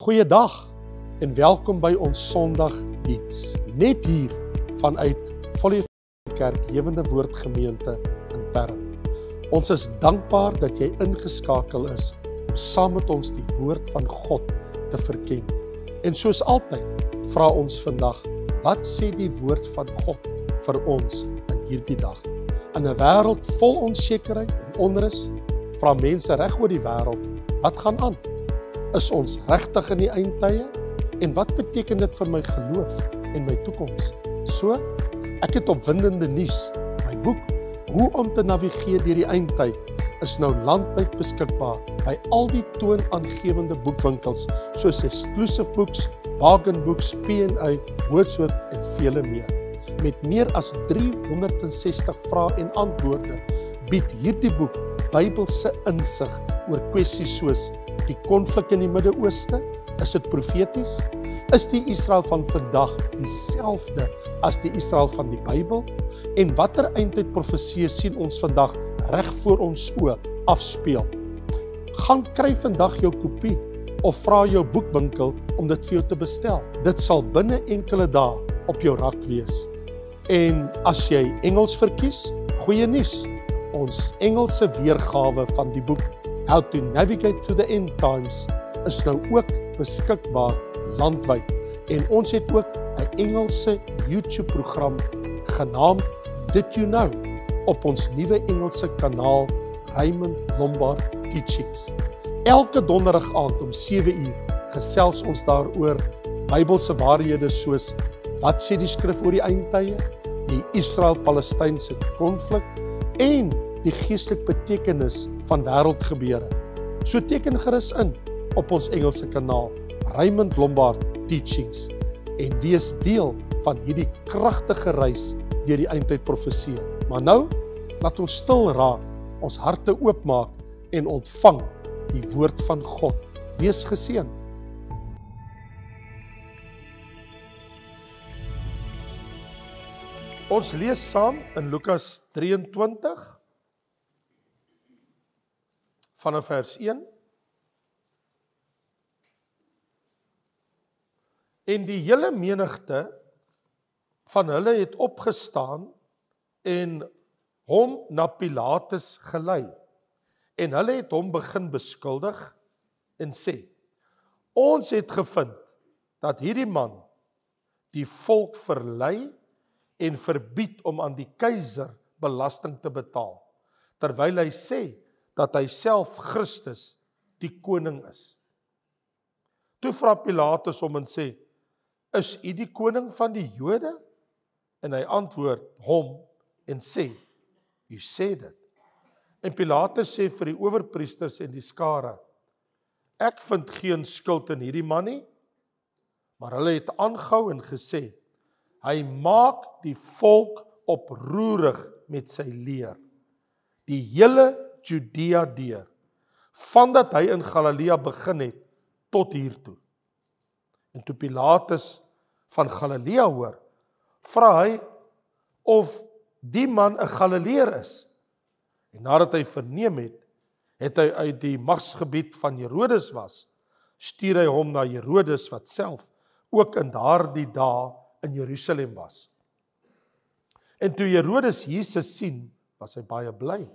Goeiedag en welkom by ons Sondagdiens. Net hier vanuit Volle Kerk Lewende Woord Gemeente in Perm. Ons is dankbaar dat jy ingeskakel is om saam met ons die woord van God te verken. En soos altyd vra ons vandag, wat sê die woord van God vir ons in hierdie dag? In 'n wêreld vol onsekerheid en onrus, vra mense reg oor die wêreld, wat gaan aan? Is ons regtig in die eindtye? En wat beteken dit vir my geloof en my toekoms? So, ek het opwindende nuus. My boek, Hoe om te navigeer deur die eindtyd, is nou landwyd beskikbaar by al die toonaangewende boekwinkels, soos Exclusive Books, Bargain Books, P&A, Wordsworth en vele meer. Met meer as 360 vrae en antwoorde bied hierdie boek Bybelse insig oor kwessies soos die konflik in die Midde-Ooste, is dit profeties? Is die Israel van vandag dieselfde as die Israel van die Bybel? En watter eindtyd profeseë sien ons vandag reg voor ons oë afspeel? Gaan kry vandag jou kopie of vra jou boekwinkel om dit vir jou te bestel. Dit sal binne enkele dae op jou rak wees. En as jy Engels verkies, goeie nuus. Ons Engelse weergawe van die boek How to Navigate to the End Times is nou ook beskikbaar landwyd. En ons het ook 'n Engelse YouTube-program genaamd Did You Know op ons nuwe Engelse kanaal Raymond Lombard Teachings. Elke donderdag aand om 7:00 gesels ons daaroor Bybelse waarhede soos wat sê die skrif oor die eindtye, die Israel-Palestynse konflik en die geestelike betekenis van wêreldgebeure. So teken gerus in op ons Engelse kanaal Raymond Lombard Teachings en wees deel van hierdie kragtige reis deur die eindtyd profeseë. Maar nou, laat ons stil raak, ons harte oopmaak en ontvang die woord van God. Wees geseën. Ons lees saam in Lukas 23 vanaf vers 1. En die hele menigte van hulle het opgestaan en hom na Pilatus gelei. En hulle het hom begin beskuldig en sê, ons het gevind dat hierdie man die volk verlei en verbied om aan die keiser belasting te betaal, terwyl hy sê dat hy self Christus die koning is. Toe vra Pilatus hom en sê, is u die koning van die Jode? En hy antwoord hom en sê, u sê dit. En Pilatus sê vir die owerpriesters en die skare, ek vind geen skuld in hierdie man nie, maar hulle het aangehou en gesê, hy maak die volk oproerig met sy leer. Die hele Judea deur, vandat hy in Galilea begin het, tot hiertoe. En toe Pilatus van Galilea hoor, vra hy of die man 'n Galileër is. En nadat hy verneem het hy uit die magsgebied van Herodes was, stuur hy hom na Herodes wat self ook in daardie dae in Jerusalem was. En toe Herodes Jesus sien, was hy baie bly,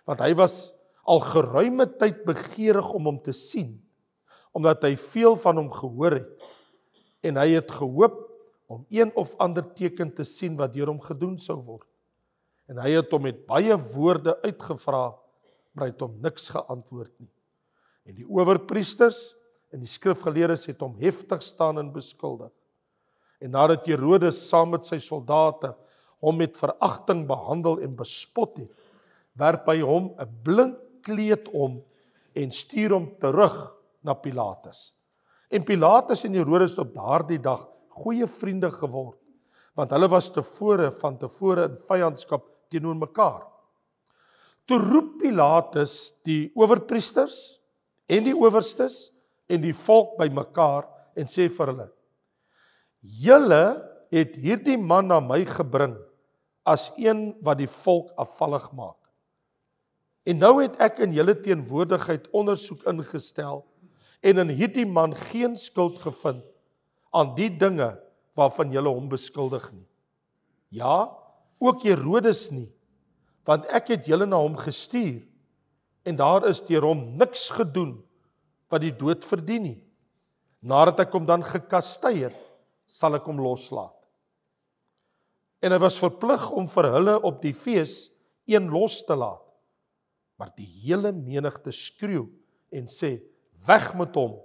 want hy was al geruime tyd begeerig om hom te sien, omdat hy veel van hom gehoor het, en hy het gehoop om een of ander teken te sien wat deur hom gedoen sou word. En hy het hom met baie woorde uitgevra, maar hy het hom niks geantwoord nie. En die owerpriesters en die skrifgeleerdes het hom heftig staan en beskuldig. En nadat Herodes saam met sy soldate hom met veragting behandel en bespot het, werp hy hom 'n blink kleed om en stuur hom terug na Pilatus. En Pilatus en Herodes op daardie dag goeie vriende geword, want hulle was van tevore in vyandskap teenoor mekaar. Toe roep Pilatus die owerpriesters en die owerstes en die volk by mekaar en sê vir hulle, julle het hierdie man na my gebring as een wat die volk afvallig maak. En nou het ek in julle teenwoordigheid ondersoek ingestel en in hierdie man geen skuld gevind aan die dinge waarvan julle hom beskuldig nie. Ja, ook Herodes nie, want ek het julle na hom gestuur, en daar is deur hom niks gedoen wat die dood verdien nie. Nadat ek hom dan gekastei het, sal ek hom loslaat. En hy was verplig om vir hulle op die fees een los te laat. Maar die hele menigte skreeu en sê, weg met hom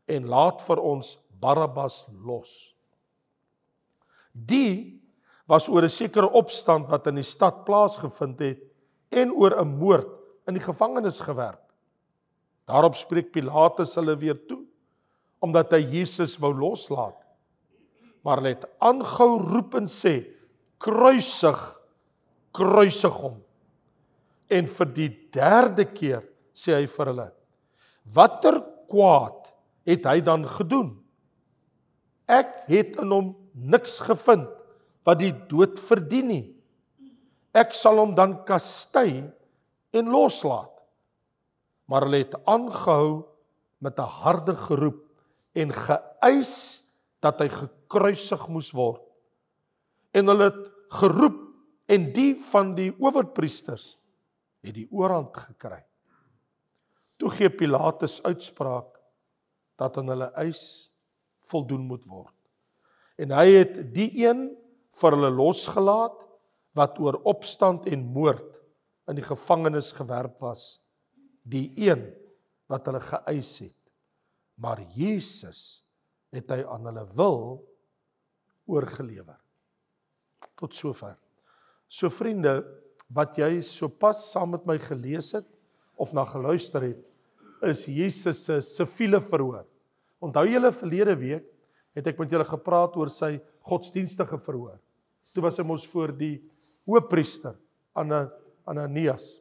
en laat vir ons Barabbas los. Die was oor 'n sekere opstand wat in die stad plaasgevind het en oor 'n moord in die gevangenis gewerp. Daarop spreek Pilatus hulle weer toe, omdat hy Jesus wou loslaat. Maar hulle het aangehou roep en sê, kruisig, kruisig hom. En vir die derde keer sê hy vir hulle, watter kwaad het hy dan gedoen? Ek het in hom niks gevind wat die dood verdien nie. Ek sal hom dan kastei en loslaat. Maar hulle het aangehou met 'n harde geroep en geëis dat hy gekruisig moes word. En hulle het geroep en die van die owerpriesters het die oorhand gekry. Toe gee Pilatus uitspraak dat aan hulle eis voldoen moet word. En hy het die een vir hulle losgelaat wat oor opstand en moord in die gevangenis gewerp was, die een wat hulle geëis het. Maar Jesus het hy aan hulle wil oorgelewer. Tot sover. So vriende, wat jy sopas saam met my gelees het of na geluister het, is Jesus se siviele verhoor. Onthou julle verlede week het ek met julle gepraat oor sy godsdienstige verhoor. Toe was hy mos voor die hoëpriester Ananias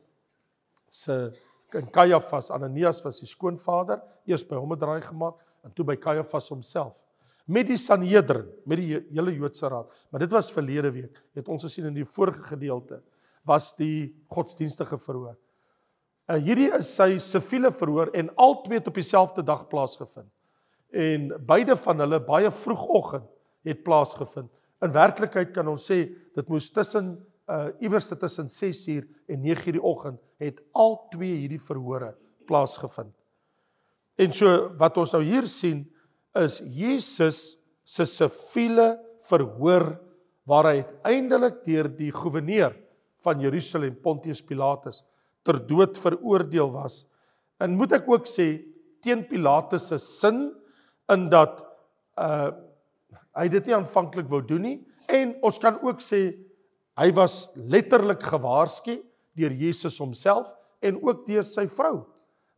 en Kajafas. Ananias was die skoonvader, eers by hom 'n draai gemaak en toe by Kajafas homself. Met die Sanhedrin, met die hele Joodse raad. Maar dit was verlede week, het ons gesien in die vorige gedeelte, was die godsdienstige verhoor. Hierdie is sy siviele verhoor en al twee het op dieselfde dag plaasgevind. En beide van hulle baie vroegoggend het plaasgevind. In werklikheid kan ons sê, dit moes iewers tussen 6:00 en 9:00 die oggend, het al twee hierdie verhore plaasgevind. En so, wat ons nou hier sien, is Jesus se siviele verhoor, waar hy uiteindelik deur die goewerneur van Jerusalem, Pontius Pilatus, ter dood veroordeel was. En moet ek ook sê, teen Pilatus se sin, in dat hy dit nie aanvanklik wou doen nie, en ons kan ook sê, hy was letterlik gewaarsku deur Jesus homself, en ook deur sy vrou,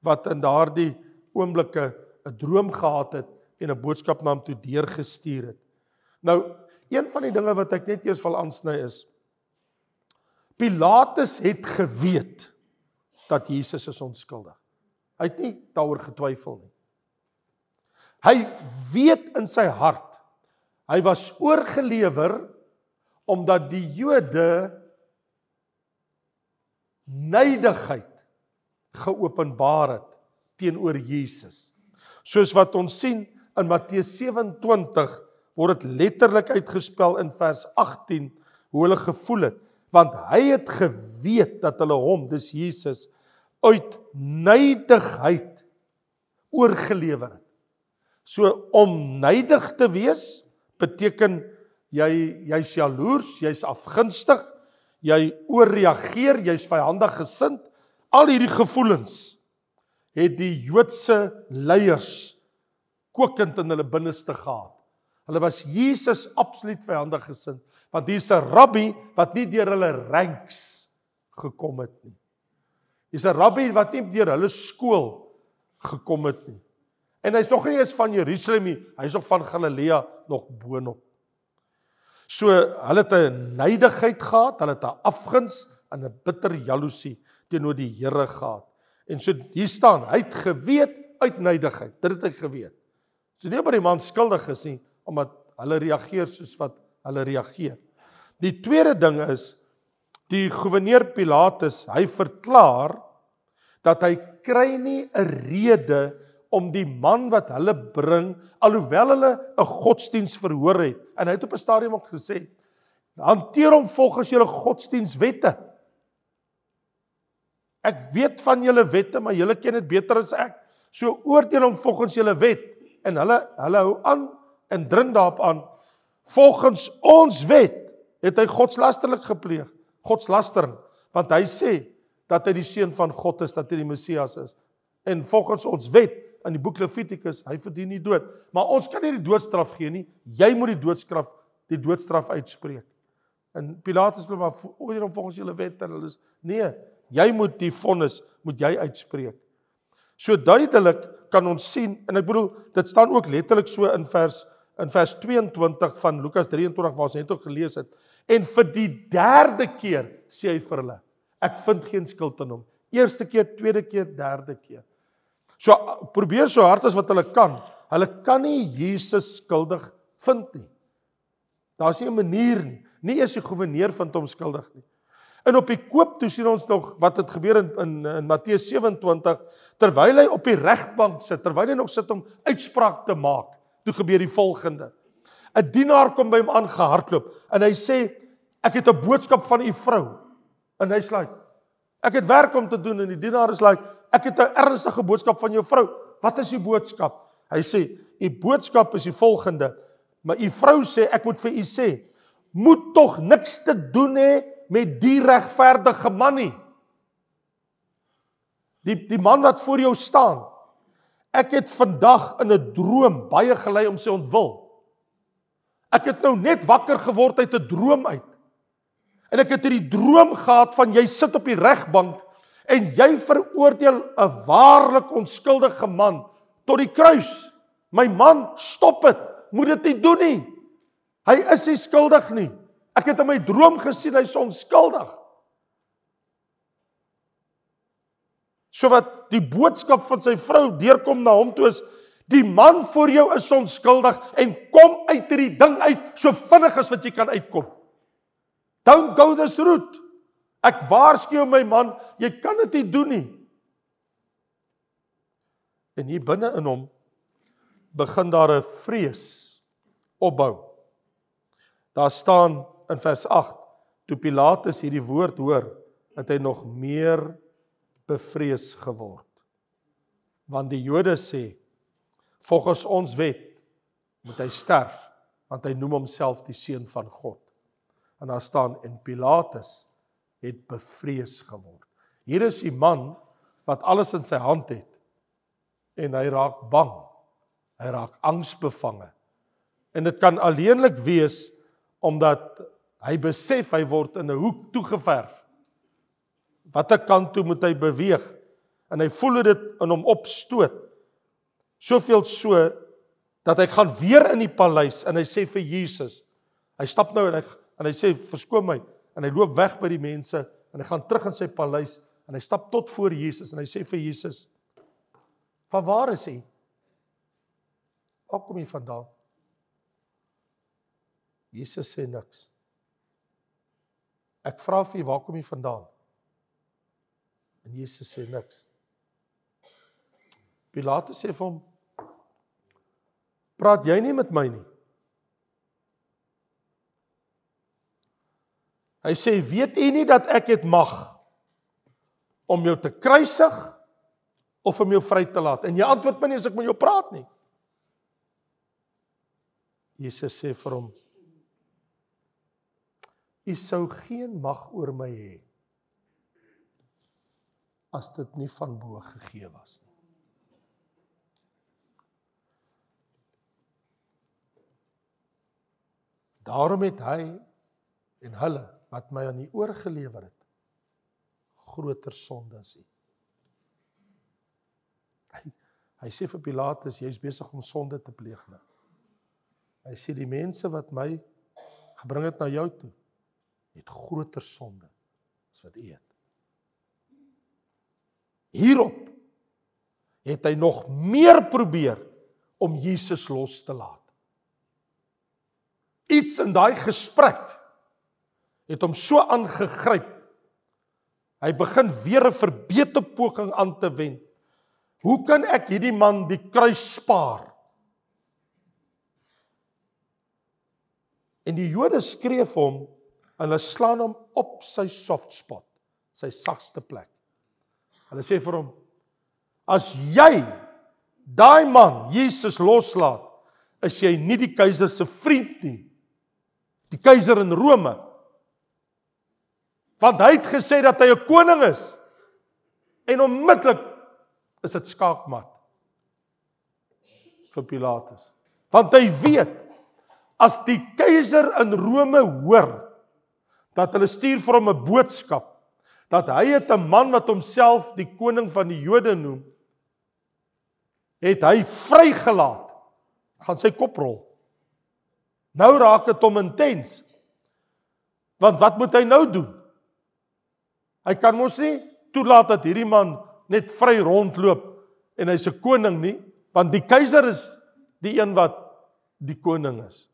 wat in daardie oomblikke 'n droom gehad het, en 'n boodskap na hom toe deurgestuur het. Nou, een van die dinge wat ek net eers wil aansny is, Pilatus het geweet, dat Jesus is onskuldig. Hy het nie daaroor getwyfel nie. Hy weet in sy hart, hy was oorgelewer, omdat die Jode nydigheid geopenbaar het teenoor Jesus. Soos wat ons sien in Matteus 27 word dit letterlik uitgespel in vers 18 hoe hulle gevoel het, want hy het geweet dat hulle hom, dis Jesus, uit nydigheid oorgelewer het. So om nydig te wees beteken jy's jaloers, jy's afgunstig, jy oorreageer, jy's vyandig gesind. Al hierdie gevoelens het die Joodse leiers kokend in hulle binneste gehad. Hulle was Jesus absoluut vyandig gesind, want hier's 'n rabbi wat nie deur hulle ranks gekom het nie. Hier's 'n rabbi wat nie deur hulle skool gekom het nie. En hy's nog nie eens van Jerusalem nie, hy's nog van Galilea nog boonop. So, hulle het 'n nydigheid gehad, hulle het 'n afguns en 'n bitter jaloesie teenoor die Here gehad. En so hier staan, hy het geweet uit nydigheid, dit het hy geweet. So nie omdat die man skuldig is nie, omdat hulle reageer soos wat hulle reageer. Die tweede ding is, die goewerneur Pilatus, hy verklaar, dat hy kry nie 'n rede om die man wat hulle bring, alhoewel hulle 'n godsdienstverhoor het, en hy het op 'n stadium ook gesê, hanteer hom volgens julle godsdienstwette. Ek weet van julle wette, maar julle ken dit beter as ek. So oordeel hom volgens julle wet. En hulle hou aan en dring daarop aan. Volgens ons wet het hy godslasterlik gepleeg. Godslastering. Want hy sê dat hy die seun van God is, dat hy die Messias is. En volgens ons wet, in die boek Levitikus, hy verdien nie dood. Maar ons kan nie die doodstraf gee nie. Jy moet die doodstraf uitspreek. En Pilatus bly maar oordeel hom volgens julle wet. En hulle is, nee, jy moet die vonnis, moet jy uitspreek. So duidelik kan ons sien, en ek bedoel, dit staan ook letterlik so in vers 22 van Lukas 23, waar ons net ook gelees het. En vir die 3de keer sê hy vir hulle, ek vind geen skuld in hom. Eerste keer, tweede keer, derde keer. So probeer so hard as wat hulle kan. Hulle kan nie Jesus skuldig vind nie. Daar's nie 'n manier nie. Nie eers die goewerneur vind hom skuldig nie. En op die koop toe sien ons nog wat het gebeur in Matteus 27, terwyl hy op die regbank sit, terwyl hy nog sit om uitspraak te maak, toe gebeur die volgende. 'n Dienaar kom by hom aangehardloop en hy sê, ek het 'n boodskap van u vrou. En hy sê, ek het werk om te doen, en die dienaar is ek het 'n ernstige boodskap van jou vrou. Wat is die boodskap? Hy sê, die boodskap is die volgende, maar u vrou sê, ek moet vir u sê, moet tog niks te doen hê met die regverdige man nie. Die man wat voor jou staan. Ek het vandag in 'n droom baie gelei om sy ontwil. Ek het nou net wakker geword uit 'n droom uit. En ek het hierdie droom gehad van jy sit op die regbank en jy veroordeel 'n waarlik onskuldige man tot die kruis. My man, stop dit. Moet dit nie doen nie. Hy is nie skuldig nie. Ek het in my droom gesien, hy is onskuldig. So wat die boodskap van sy vrou deurkom na hom toe is, die man voor jou is onskuldig en kom uit hierdie ding uit, so vinnig as wat jy kan uitkom. Don't go this route. Ek waarsku jou my man, jy kan dit nie doen nie. En hier binne in hom begin daar 'n vrees opbou. Daar staan in vers 8, toe Pilatus hierdie woord hoor, het hy nog meer bevrees geword. Want die Jode sê, volgens ons wet moet hy sterf, want hy noem homself die seun van God. En daar staan, en Pilatus het bevrees geword. Hier is die man wat alles in sy hand het, en hy raak bang, hy raak angsbevange. En dit kan alleenlik wees, omdat hy besef hy word in 'n hoek toegeverf. Watter kant toe moet hy beweeg? En hy voel dit in hom opstoot. Soveel so, dat hy gaan weer in die paleis, en hy sê vir Jesus, hy stap nou en hy sê, verskoon my, en hy loop weg by die mense, en hy gaan terug in sy paleis, en hy stap tot voor Jesus, en hy sê vir Jesus, van waar is hy? Waar kom hy vandaan? Jesus sê niks. Ek vra vir jy, waar kom jy vandaan? En Jesus sê niks. Pilatus sê vir hom, praat jy nie met my nie? Hy sê, weet jy nie dat ek het mag om jou te kruisig of om jou vry te laat? En jy antwoord my nie as ek met jou praat nie. Jesus sê vir hom, jy sou geen mag oor my hê, as dit nie van bo gegee was nie. Daarom het hy en hulle, wat my aan die oorgelewer het, groter sonde as hy. Hy sê vir Pilatus, jy is besig om sonde te pleeg nou. Hy sê, die mense wat my gebring het na jou toe, het groter sonde as wat u het. Hierop het hy nog meer probeer om Jesus los te laat. Iets in daai gesprek het hom so aangegryp. Hy begin weer 'n verbete poging aan te wend. hoe kan ek hierdie man die kruis spaar? En die Jode skree vir hom, en hulle slaan hom op sy soft spot, sy sagste plek. Hulle sê vir hom, as jy daai man, Jesus, loslaat, is jy nie die keiser se vriend nie. Die keiser in Rome. Want hy het gesê dat hy 'n koning is. En onmiddellik is dit skaakmat vir Pilatus. Want hy weet, as die keiser in Rome hoor, dat hulle stuur vir hom 'n boodskap, dat hy het 'n man wat homself die koning van die Jode noem, het hy vrygelaat, gaan sy kop rol. Nou raak dit hom intens. Want wat moet hy nou doen? Hy kan mos nie toelaat dat hierdie man net vry rondloop en hy's 'n koning nie, want die keiser is die een wat die koning is.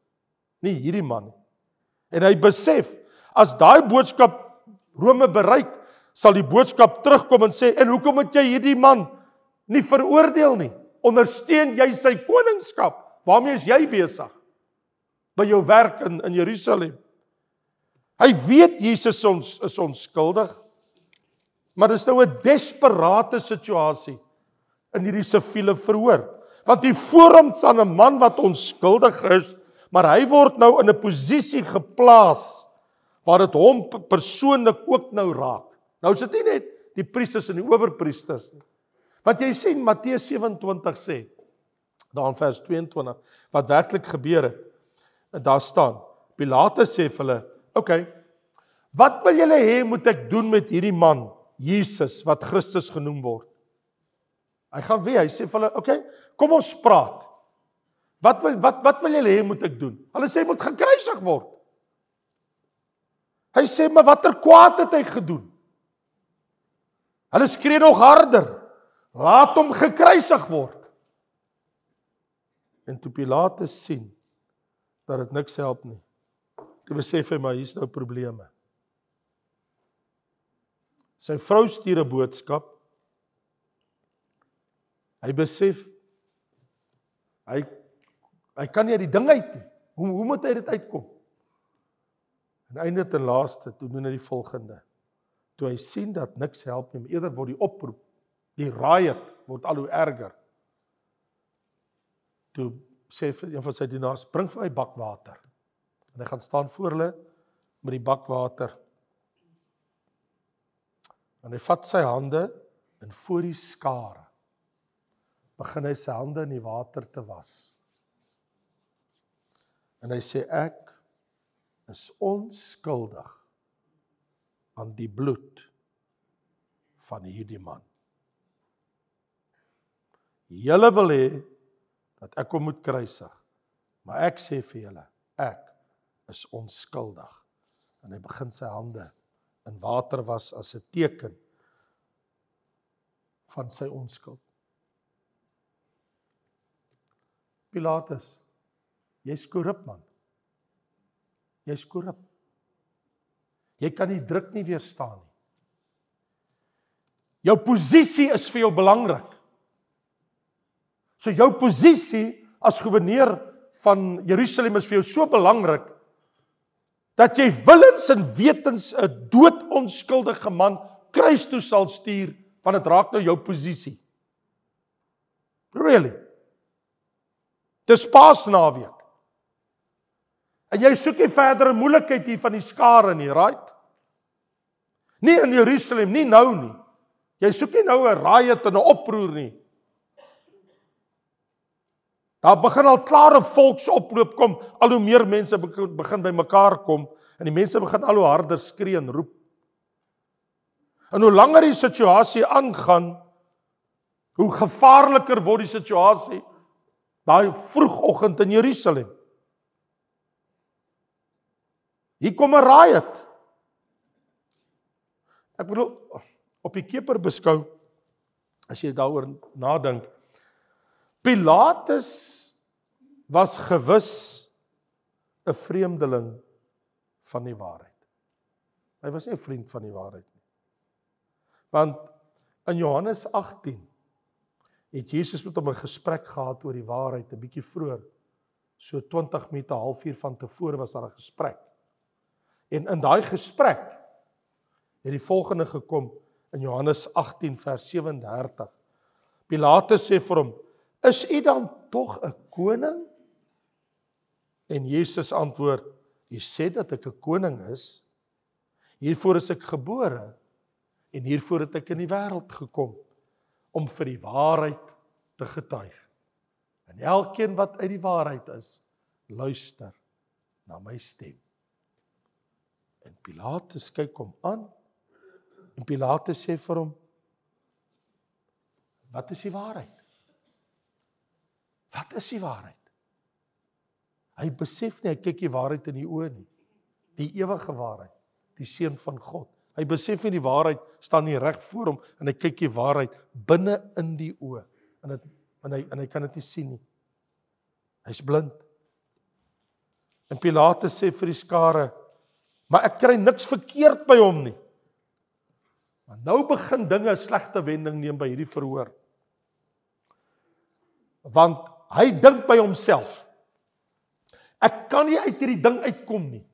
Nie hierdie man nie. En hy besef, as daai boodskap Rome bereik, sal die boodskap terugkom en sê, en hoekom het jy hierdie man nie veroordeel nie? Ondersteun jy sy koningskap? Waarmee is jy besig? By jou werk in Jerusalem. Hy weet Jesus is onskuldig, maar dis nou 'n desperate situasie in hierdie siviele verhoor. Want hier voor hom staan 'n man wat onskuldig is, maar hy word nou in 'n posisie geplaas waar dit hom persoonlik ook nou raak. Nou is dit nie net die priesters en die owerpriesters nie. Want jy sien Matteus 27 sê, daar in vers 22, wat werklik gebeur het. En daar staan, Pilatus sê vir hulle, okay, wat wil julle hê moet ek doen met hierdie man, Jesus, wat Christus genoem word? Hy gaan weer, hy sê vir hulle, okay, kom ons praat. Wat wil julle hê moet ek doen? Hulle sê, hy moet gekruisig word. Hy sê, maar watter kwaad het hy gedoen? Hulle skree nog harder, laat hom gekruisig word. En toe Pilatus sien, dat dit niks help nie, toe besef hy, maar hier's nou probleme. Sy vrou stuur 'n boodskap, hy besef, hy kan nie uit die ding uit nie, hoe moet hy dit uitkom? En einde ten laaste, toe doen hy die volgende, toe hy sien dat niks help nie, eerder word die oproep, die riot word al hoe erger, toe sê een van sy dienaars, bring vir my bakwater, en hy gaan staan voor hulle, met die bakwater, en hy vat sy hande, en voor die skare, begin hy sy hande in die water te was, en hy sê, ek is onskuldig aan die bloed van hierdie man. Julle wil hê dat ek hom moet kruisig, maar ek sê vir julle, ek is onskuldig. En hy begin sy hande in water was as 'n teken van sy onskuld. Pilatus, jy's korrup man. Jy's korrup. Jy kan die druk nie weerstaan nie. Jou posisie is vir jou belangrik. So jou posisie as gouverneur van Jerusalem is vir jou so belangrik, dat jy willens en wetens 'n doodonskuldige man kruis toe sal stuur, want dit raak nou jou posisie. Really? Dis Paasnaweek. En jy soek nie verdere moeilikheid hier van die skare nie, right? Nie in Jerusalem, nie nou nie. Jy soek nie nou 'n riot en 'n oproer nie. Daar begin al klare volksoploop kom, al hoe meer mense begin by mekaar kom, en die mense begin al hoe harder skree en roep. En hoe langer die situasie aangaan, hoe gevaarliker word die situasie, daai vroegoggend in Jerusalem. Hier kom 'n riot. Ek bedoel, op die keper beskou, as jy daaroor nadink, Pilatus was gewis 'n vreemdeling van die waarheid. Hy was nie 'n vriend van die waarheid nie. Want in Johannes 18 het Jesus met hom 'n gesprek gehad oor die waarheid, 'n bietjie vroeër. So 20 minute, halfuur van tevore was daar 'n gesprek. En in daai gesprek het die volgende gekom in Johannes 18 vers 37. Pilatus sê vir hom, is u dan tog 'n koning? En Jesus antwoord, jy sê dat ek 'n koning is, hiervoor is ek gebore, en hiervoor het ek in die wêreld gekom, om vir die waarheid te getuig. En elkeen wat uit die waarheid is, luister na my stem. En Pilatus kyk hom aan, en Pilatus sê vir hom, wat is die waarheid? Wat is die waarheid? Hy besef nie, hy kyk die waarheid in die oë nie. Die ewige waarheid, die seun van God. Hy besef nie die waarheid staan nie reg voor hom, en hy kyk die waarheid binne in die oë. En hy kan dit nie sien nie. Hy's blind. En Pilatus sê vir die skare, maar ek kry niks verkeerd by hom nie. Maar nou begin dinge 'n slegte wending neem by hierdie verhoor. Want hy dink by homself, ek kan nie uit hierdie ding uitkom nie.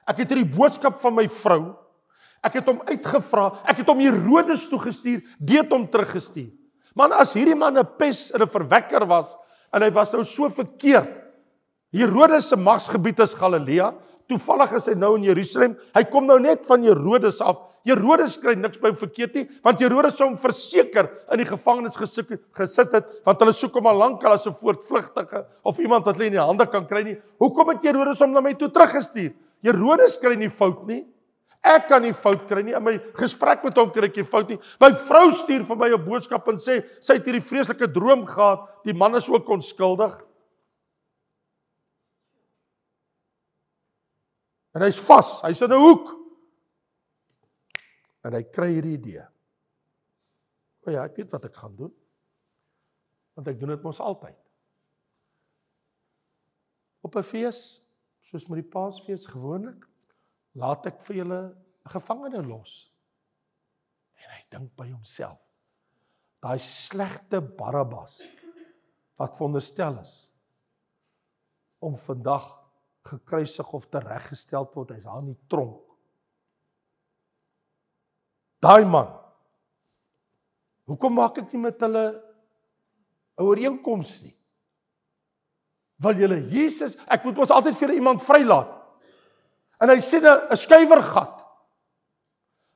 Ek het hierdie boodskap van my vrou, ek het hom uitgevra, ek het hom Herodes toegestuur, die het hom teruggestuur. Man, as hierdie man 'n pes en 'n verwekker was, en hy was nou so verkeerd, Herodes se magsgebied is Galilea, toevallig is hy nou in Jerusalem, hy kom nou net van Herodes af, Herodes kry niks by hom verkeerd nie, want Herodes sou hom verseker in die gevangenis gesit het, want hulle soek hom al lankal as 'n voortvlugtige, of iemand wat hulle in die hande kan kry nie. Hoekom het Herodes hom na my toe teruggestuur? Herodes kry nie fout nie, ek kan nie fout kry nie, in my gesprek met hom kry ek nie fout nie, my vrou stuur vir my 'n boodskap en sê, sy het hierdie vreeslike droom gehad, die man is ook onskuldig. En hy's vas, hy's in 'n hoek. En hy kry hierdie idee. O ja, ek weet wat ek gaan doen. Want ek doen dit mos altyd. Op 'n fees, soos met die Paasfees gewoonlik, laat ek vir julle 'n gevangene los. En hy dink by homself, daai slegte Barabbas, wat veronderstel is, om vandag gekruisig of tereggestel word, hy's daar in die tronk. Daai man, hoekom maak ek nie met hulle 'n ooreenkoms nie? Wil julle Jesus, ek moet ons altyd vir iemand vrylaat. En hy sien 'n skuiwergat.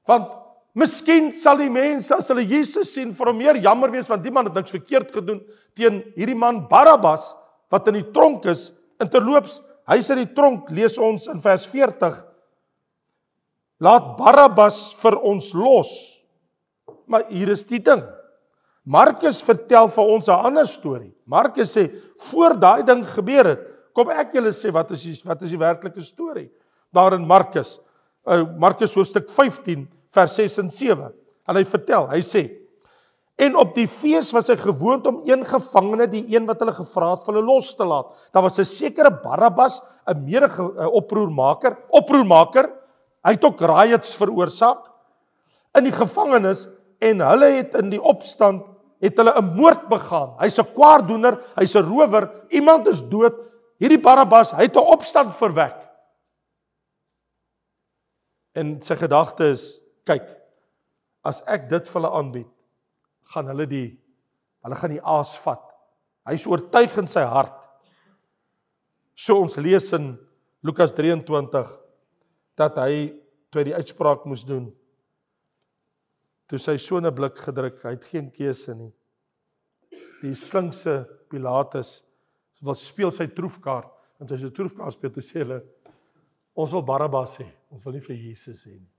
Want miskien sal die mense, as hulle Jesus sien, vir hom meer jammer wees, want die man het niks verkeerd gedoen teen hierdie man Barabbas, wat in die tronk is, en terloops, hy is in die tronk, lees ons in vers 40, laat Barabbas vir ons los. Maar hier is die ding, Markus vertel vir ons 'n ander storie. Markus sê, voor daai ding gebeur het, kom ek julle sê, wat is die werklike storie? Daar in Markus hoofstuk 15, vers 6 en 7, en hy vertel, hy sê, en op die fees was hy gewoond om een gevangene, die een wat hulle gevra het, vir hulle los te laat. Daar was 'n sekere Barabbas, 'n oproermaker, hy het ook riots veroorsaak in die gevangenis, en hulle het in die opstand, het hulle 'n moord begaan. Hy's 'n kwaaddoener, hy's 'n rower, iemand is dood, hierdie Barabbas, hy het 'n opstand verwek. En sy gedagte is, kyk, as ek dit vir hulle aanbied, gaan hulle gaan die aas vat. Hy's oortuig in sy hart. So ons lees in Lukas 23, dat hy, toe hy die uitspraak moes doen, toe sy so 'n blik gedruk, hy het geen keuse nie. Die slinkse Pilatus wil speel sy troefkaart, en toe sy troefkaart speel, toe sê hulle, ons wil Barabbas hê, ons wil nie vir Jesus hê nie.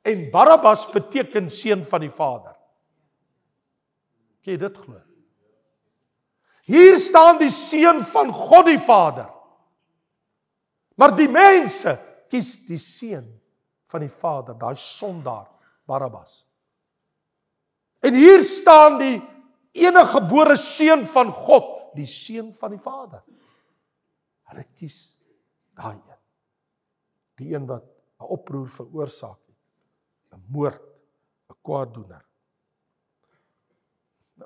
En Barabbas beteken seun van die Vader. Kan jy dit glo? Hier staan die seun van God die Vader. Maar die mense kies die seun van die Vader, daai sondaar, Barabbas. En hier staan die enige gebore seun van God, die seun van die Vader. Hulle kies daai een. Die een wat 'n oproer veroorsaak het, 'n moord, 'n kwaaddoener.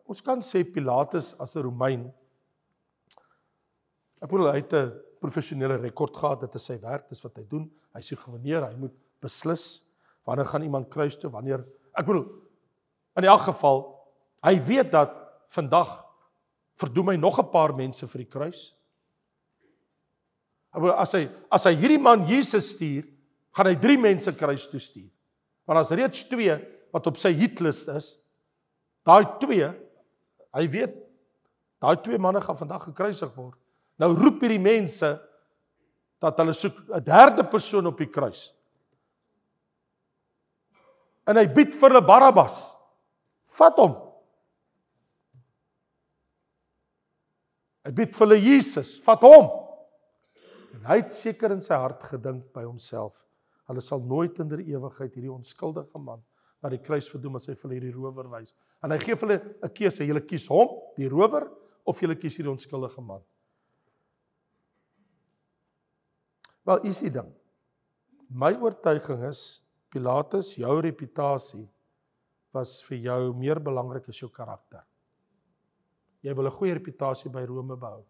Ons kan sê Pilatus as 'n Romein, ek bedoel hy het 'n professionele rekord gehad, dit is sy werk, dis wat hy doen. Hy is die gouverneur, hy moet beslis wanneer gaan iemand kruis toe, wanneer, ek bedoel, in elk geval, hy weet dat vandag verdoem hy nog 'n paar mense vir die kruis. Ek bedoel, as hy hierdie man Jesus stuur, gaan hy 3 mense kruis toe stuur. Want as reeds 2 wat op sy hitlist is, daai 2, hy weet, daai 2 manne gaan vandag gekruisig word. Nou roep hierdie mense dat hulle soek 'n 3de persoon op die kruis. En hy bied vir hulle Barabbas. Vat hom. Hy bied vir hulle Jesus. Vat hom. En hy het seker in sy hart gedink by homself, hulle sal nooit in der ewigheid hierdie onskuldige man na die kruis verdoem as hy vir hulle hierdie rower wys. En hy gee vir hulle 'n keuse, julle kies hom, die rower, of julle kies hierdie onskuldige man. Wel, is die ding. My oortuiging is, Pilatus, jou reputasie was vir jou meer belangrik as jou karakter. Jy wil 'n goeie reputasie by Rome behou.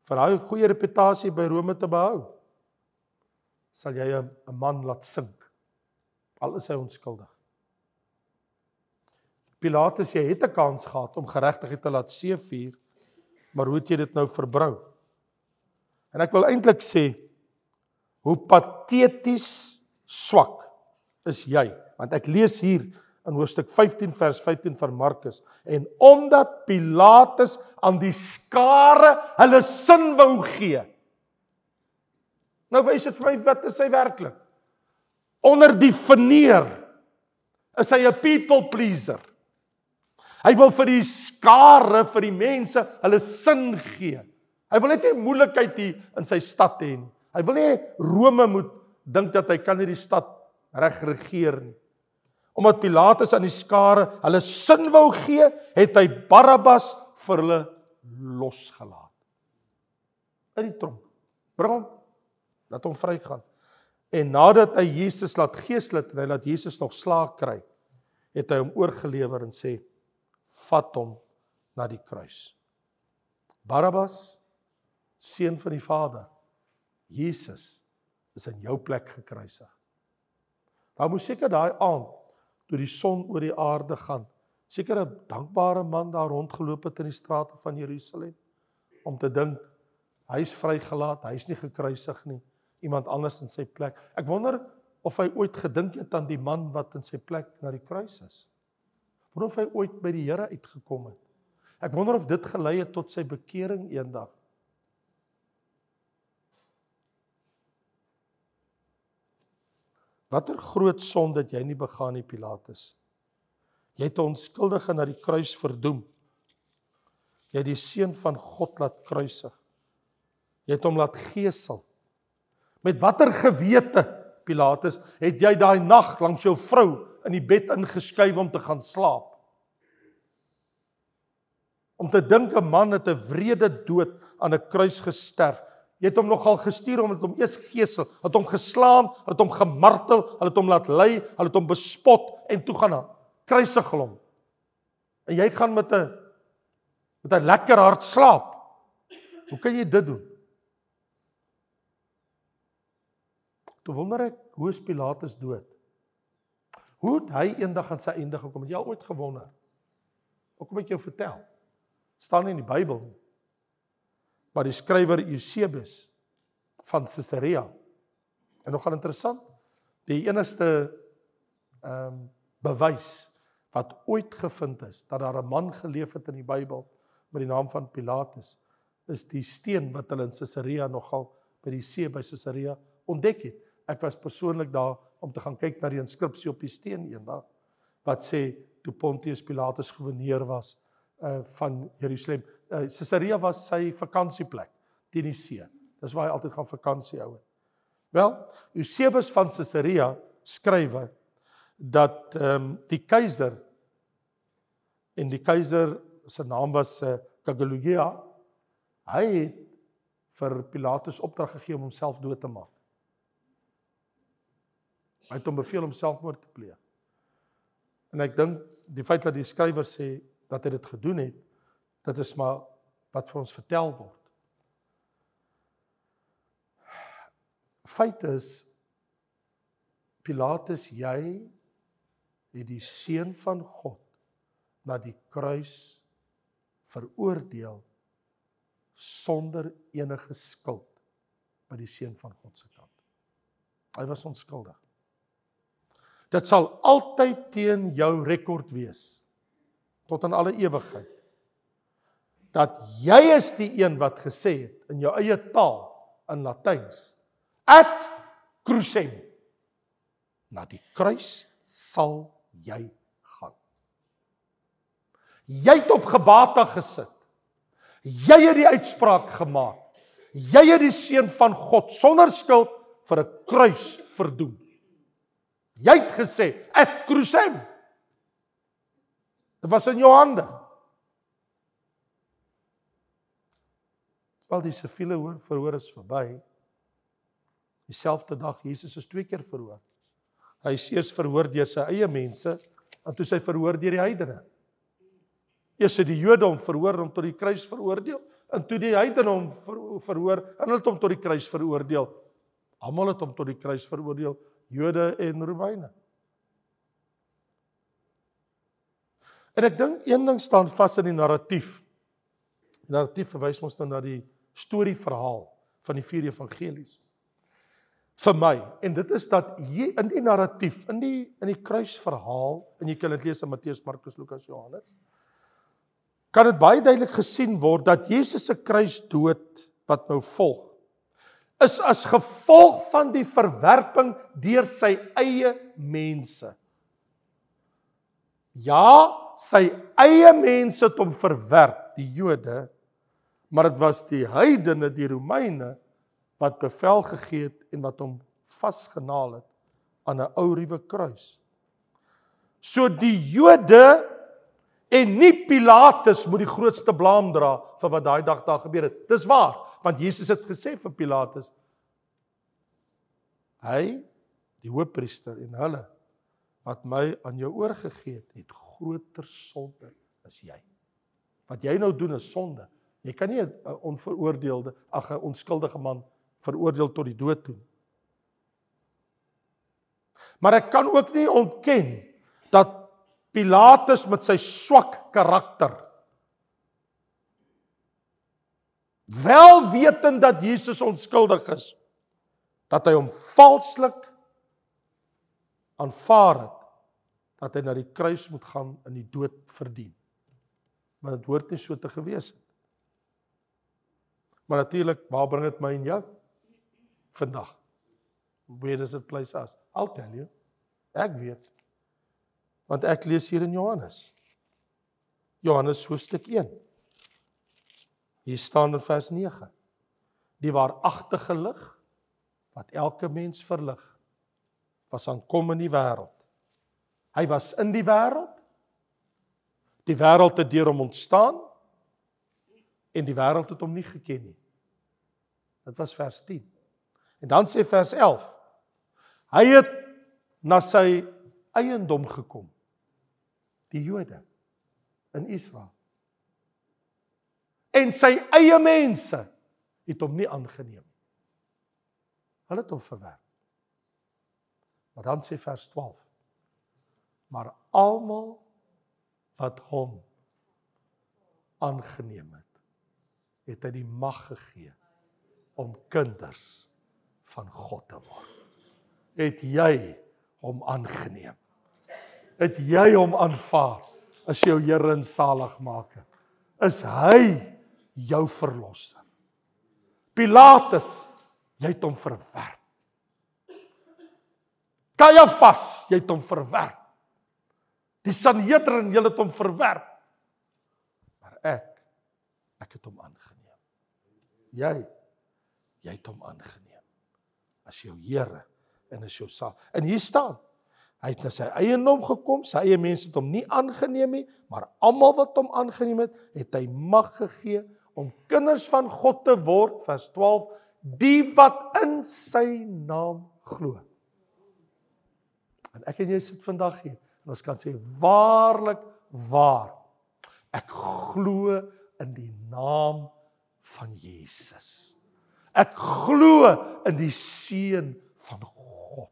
Vir daai goeie reputasie by Rome te behou, sal jy 'n man laat sink, al is hy onskuldig. Pilatus, jy het 'n kans gehad om geregtigheid te laat seëvier, maar hoe het jy dit nou verbrou? En ek wil eintlik sê, hoe pateties swak is jy, want ek lees hier in hoofstuk 15 vers 15 van Markus, en omdat Pilatus aan die skare hulle sin wou gee. Nou wys dit vir my, wat is hy werklik? Onder die veneer is hy 'n people pleaser. Hy wil vir die skare, vir die mense, hulle sin gee. Hy wil net nie moeilikheid hier in sy stad hê nie. Hy wil nie Rome moet dink dat hy kan hierdie stad reg regeer nie. Omdat Pilatus aan die skare hulle sin wou gee, het hy Barabbas vir hulle losgelaat. Uit die tronk. Bring hom, laat hom vrygaan. En nadat hy Jesus laat geeslit en hy laat Jesus nog slaag kry, het hy hom oorgelewer en sê, vat hom na die kruis. Barabbas, seun van die Vader, Jesus is in jou plek gekruisig. Daar moes seker daai aand, toe die son oor die aarde gaan, seker 'n dankbare man daar rondgeloop het in die strate van Jerusalem, om te dink, hy is vrygelaat, hy is nie gekruisig nie, iemand anders in sy plek. Ek wonder of hy ooit gedink het aan die man wat in sy plek na die kruis is. Ek wonder of hy ooit by die Here uitgekom het. Ek wonder of dit gelei het tot sy bekering eendag. Watter groot sonde het jy nie begaan nie, Pilatus? Jy het 'n onskuldige na die kruis verdoem. Jy het die seun van God laat kruisig. Jy het hom laat gesel. Met watter gewete, Pilatus, het jy daai nag langs jou vrou in die bed ingeskuif om te gaan slaap? Om te dink 'n man het 'n wrede dood aan 'n kruis gesterf. Jy het hom nogal gestuur om hom eers gesel, het hom geslaan, het hom gemartel, het hom laat ly, het hom bespot en toe gaan na kruisig hom. En jy gaan met 'n lekker hart slaap. Hoe kan jy dit doen? Toe wonder ek, hoe is Pilatus dood? Hoe het hy eendag aan sy einde gekom? Het jy al ooit gewonder? Hoe kom ek jou vertel? Staan nie in die Bybel nie. Maar die skrywer Eusebius van Caesarea, en nogal interessant, die enigste bewys wat ooit gevind is, dat daar 'n man geleef het in die Bybel, met die naam van Pilatus, is die steen wat hulle in Caesarea nogal, by die see by Caesarea, ontdek het. Ek was persoonlik daar, om te gaan kyk na die inskripsie op die steen eendag, wat sê, toe Pontius Pilatus gouverneur was, van Jerusalem. Caesarea was sy vakansieplek, teen die see. Dis waar hy altyd gaan vakansie hou. Wel, Eusebius van Caesarea skrywe, dat die keiser, en die keiser, sy naam was Caligula, hy het vir Pilatus opdrag gegee om homself dood te maak. Hy het hom beveel om selfmoord te pleeg. En ek dink, die feit dat die skrywer sê, dat hy dit gedoen het, dit is maar wat vir ons vertel word. Feit is, Pilatus, jy het die Seun van God na die kruis veroordeel sonder enige skuld by die Seun van God se kant. Hy was onskuldig. Dit sal altyd teen jou rekord wees, tot in alle ewigheid, dat jy is die een wat gesê het, in jou eie taal, in Latyns, ad crucem, na die kruis sal jy gaan. Jy het op Gebata gesit, jy het die uitspraak gemaak, jy het die Seun van God sonder skuld vir 'n kruis verdoem. Jy het gesê, ad crucem. Dit was in jou hande. Wel, die siviele verhoor is verby. Dieselfde dag, Jesus is 2 keer verhoor. Hy is eers verhoor deur sy eie mense, en toe sy verhoor deur die heidene. Eers het die Jode hom verhoor, om tot die kruis veroordeel, en toe die heidene hom verhoor, en hulle het hom tot die kruis veroordeel. Almal het hom tot die kruis veroordeel, Jode en Romeine. En ek dink, een ding staan vas in die narratief. Die narratief verwys ons nou na die storieverhaal van die 4 evangelies. Vir my, en dit is dat hier in die narratief, in die kruisverhaal, en jy kan dit lees in Matteus, Markus, Lukas, Johannes, kan dit baie duidelik gesien word dat Jesus se kruisdood wat nou volg, is as gevolg van die verwerping deur sy eie mense. Ja, sy eie mense het hom verwerp, die Jode, maar dit was die heidene, die Romeine, wat bevel gegee het en wat hom vasgenaal het aan 'n ou ruwe kruis. So die Jode en nie Pilatus moet die grootste blaam dra vir wat daai dag daar gebeur het. Dis waar, want Jesus het gesê vir Pilatus, hy, die hoofpriester en hulle, wat my aan jou oorgegee het groter sonde as jy. Wat jy nou doen is sonde. Jy kan nie 'n onveroordeelde, 'n onskuldige man veroordeel tot die dood toe. Maar ek kan ook nie ontken dat Pilatus met sy swak karakter, wel wetend dat Jesus onskuldig is, dat hy hom valslik aanvaar het, dat hy na die kruis moet gaan en die dood verdien. Maar dit hoort nie so te gewees het. Maar natuurlik, waar bring dit my en jou? Vandag. Where does it place us? I'll tell you. Ek weet. Want ek lees hier in Johannes. Johannes hoofstuk 1. Hier staan in vers 9. Die waaragtige lig, wat elke mens verlig, was aankom in die wêreld. Hy was in die wêreld. Die wêreld het deur hom ontstaan, en die wêreld het hom nie geken nie. Dit was vers 10. En dan sê vers 11, hy het na sy eiendom gekom, die Jode in Israel. En sy eie mense het hom nie aangeneem. Hulle het hom verwerp. Maar dan sê vers 12, maar almal wat hom aangeneem het hy die mag gegee om kinders van God te word. Het jy hom aangeneem? Het jy hom aanvaar as jou Here en Saligmaker? Is hy jou verlosser? Pilatus, jy het hom verwerp. Caiaphas, jy het hom verwerp. Die Sanhedrin, jy het hom verwerp. Maar ek het hom aangeneem. Jy het hom aangeneem. As jou Here en as jou Saal. En hier staan, hy het na sy eiendom gekom, sy eie mense het hom nie aangeneem nie, maar almal wat hom aangeneem het hy mag gegee om kinders van God te word, vers 12, die wat in sy naam glo. En ek en jy sit vandag hier, en ons kan sê, waarlik waar, Ek glo in die naam van Jesus. Ek glo in die Seun van God.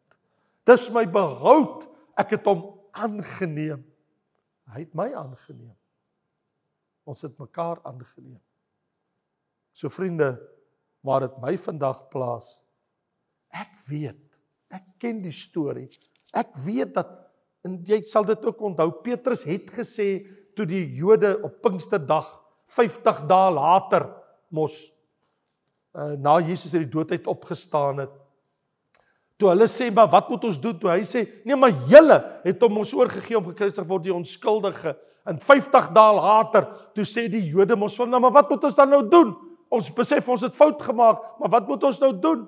Dis my behoud. Ek het hom aangeneem. Hy het my aangeneem. Ons het mekaar aangeneem. So vriende, waar dit my vandag plaas, ek weet, ek ken die storie, ek weet dat, en jy sal dit ook onthou, Petrus het gesê, toe die Jode op Pinksterdag, 50 dae later, na Jesus uit die doodheid opgestaan het, toe hulle sê, maar wat moet ons doen? Toe hy sê, nee, maar julle het hom ons oorgegee om gekruisig word die onskuldige, en 50 dae later, toe sê die Jode ons van, nou, maar wat moet ons dan nou doen? Ons besef, ons het fout gemaak, maar wat moet ons nou doen?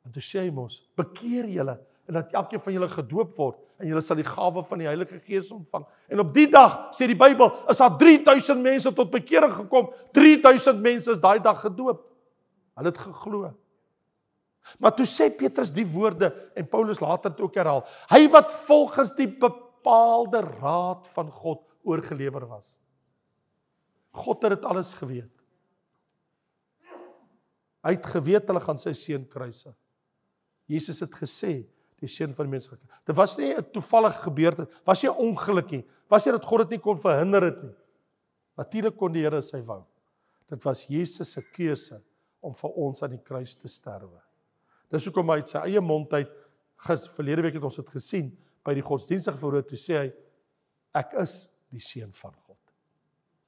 En toe sê hy ons, bekeer julle, en dat elkeen van julle gedoop word, en julle sal die gawe van die Heilige Gees ontvang. En op die dag, sê die Bybel, is daar 3000 mense tot bekering gekom, 3000 mense is daai dag gedoop. Hulle het geglo. Maar toe sê Petrus die woorde, en Paulus later het ook herhaal, hy wat volgens die bepaalde raad van God oorgelewer was. God het dit alles geweet. Hy het geweet, hulle gaan sy seun kruisig. Jesus het gesê, die seun van die mens gekruisig. Dit was nie 'n toevallige gebeurtenis, was nie 'n ongeluk nie, was nie dat God dit nie kon verhinder het nie. Natuurlik kon die Here sy wou. Dit was Jesus se keuse om vir ons aan die kruis te sterwe. Dis hoekom hy uit sy eie mond uit, verlede week het ons dit gesien, by die godsdienstige verhoor, toe sê hy, ek is die seun van God.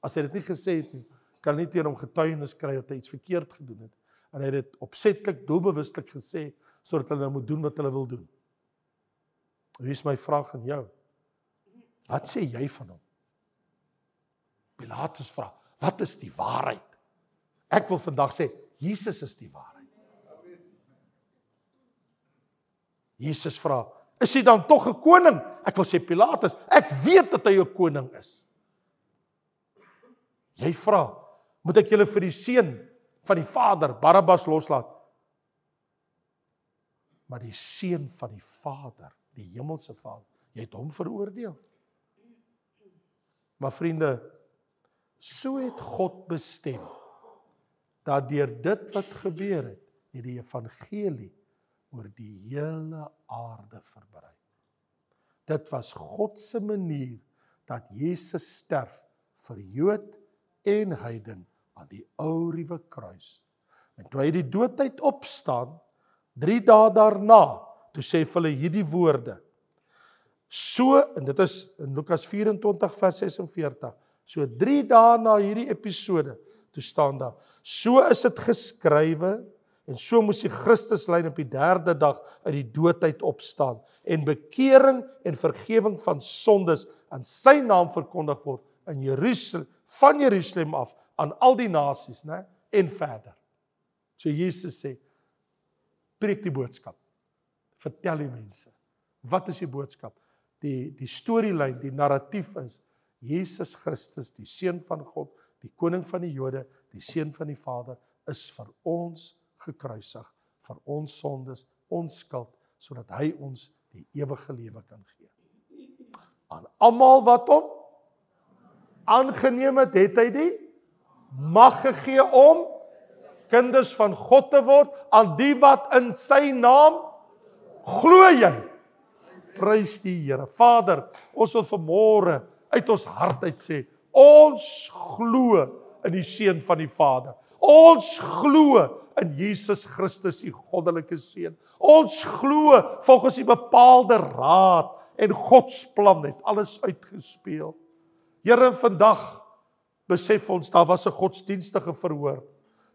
As hy dit nie gesê het nie, kan hy nie teen hom getuienis kry dat hy iets verkeerd gedoen het. En hy het dit opsetlik, doelbewustelik gesê, sodat hulle nou moet doen wat hulle wil doen. Wie is my vraag aan jou? Wat sê jy van hom? Pilatus vra, wat is die waarheid? Ek wil vandag sê, Jesus is die waarheid. Jesus vra, is hy dan tog 'n koning? Ek wil sê, Pilatus, ek weet dat hy 'n koning is. Jy vra, moet ek julle vir die seun van die Vader, Barabbas, loslaat? Maar die seun van die Vader, die hemelse Vader, jy het hom veroordeel. Maar vriende, so het God bestem, dat deur dit wat gebeur het, die evangelie oor die hele aarde verbrei. Dit was God se manier, dat Jesus sterf vir Jood en heiden, aan die ou ruwe kruis. En toe hy die doodheid opstaan, 3 dae daarna, toe sê vir hulle hierdie woorde. So, en dit is in Lukas 24 vers 46, so 3 dae na hierdie episode, toe staan daar, so is dit geskrywe, en so moes die Christus lyn op die 3de dag uit die doodheid opstaan, en bekering en vergewing van sondes in sy naam verkondig word, in Jerusalem, van Jerusalem af, aan al die nasies, né, en verder. So Jesus sê, preek die boodskap, vertel die mense, wat is die boodskap? Die storielyn, die narratief is, Jesus Christus, die seun van God, die koning van die Jode, die seun van die Vader, is vir ons gekruisig, vir ons sondes, ons skuld, sodat hy ons die ewige lewe kan gee. Aan almal wat hom aangeneem het, het hy die mag gegee om kinders van God te word, aan die wat in sy naam glo jy. Prys die Here. Vader, ons wil vanmôre uit ons hart uit sê, ons glo in die seun van die Vader. Ons glo in Jesus Christus, die goddelike seun. Ons glo volgens die bepaalde raad en Gods plan het alles uitgespeel. Here, vandag besef ons, daar was 'n godsdienstige verhoor.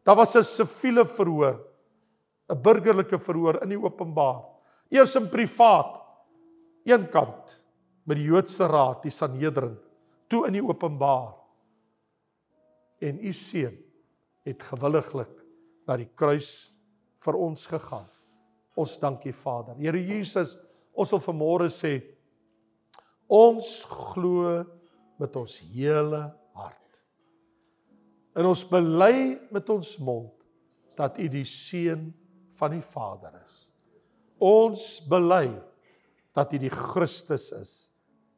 Daar was 'n siviele verhoor, 'n burgerlike verhoor in die openbaar. Eers in privaat, een kant met die Joodse raad, die Sanhedrin, toe in die openbaar. En u seun het gewilliglik na die kruis vir ons gegaan. Ons dankie Vader. Here Jesus, ons wil vanmôre sê, ons glo met ons hele hart. En ons bely met ons mond dat u die seun van die Vader is. Ons bely dat u die Christus is,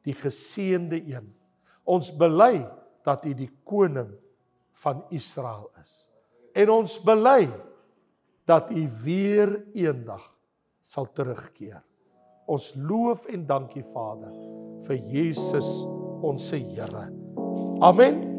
die geseënde een. Ons bely dat U die koning van Israel is. En ons bely dat U weer eendag sal terugkeer. Ons loof en dankie Vader vir Jesus ons Here. Amen.